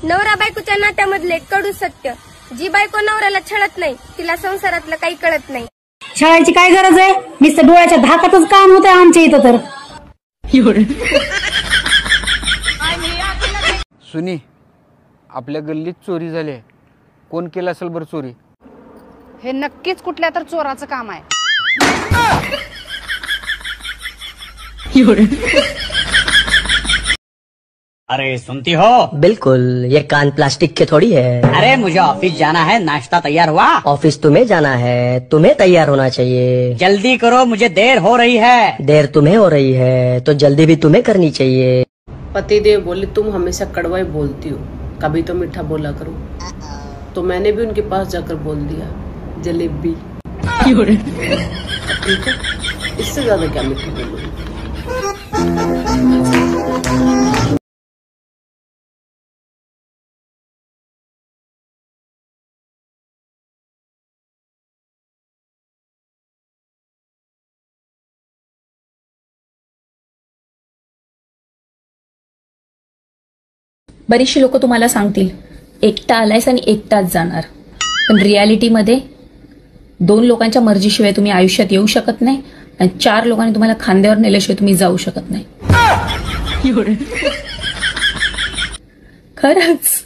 नवरा बायकोच्या नात्यामधले कडू सत्य, जी बायको नवऱ्याला छळत नाही तिला संसारातलं काही कळत नाही. छळायची काय गरज आहे? नुसतं डोळ्याच्या धाकातच काम होतंय आमच्या इथं तर. सुनी, आपल्या गल्लीत चोरी झाली आहे. कोण केलं असेल बरं चोरी? हे नक्कीच कुठल्या तर चोराचं काम आहे. अरे सुनती हो? बिल्कुल, ये कान प्लास्टिक के थोड़ी है. अरे मुझे ऑफिस जाना है, नाश्ता तैयार हुआ? ऑफिस तुम्हें जाना है, तुम्हें तैयार होना चाहिए. जल्दी करो, मुझे देर हो रही है. देर तुम्हें हो रही है तो जल्दी भी तुम्हें करनी चाहिए. पतिदेव बोले तुम हमेशा कड़वा ही बोलती हो, कभी तो मीठा बोला करो. तो मैंने भी उनके पास जाकर बोल दिया जलेबी. ठीक है, इससे ज्यादा क्या मीठा बोलूं. बरीचशी लोक तुम्हाला सांगतील एकटा आलायस आणि एकटाच जाणार, पण रियालिटीमध्ये 2 लोकांच्या मर्जीशिवाय तुम्ही आयुष्यात येऊ शकत नाही आणि 4 लोकांनी तुम्हाला खांद्यावर नेल्याशिवाय तुम्ही जाऊ शकत नाही. खरंच.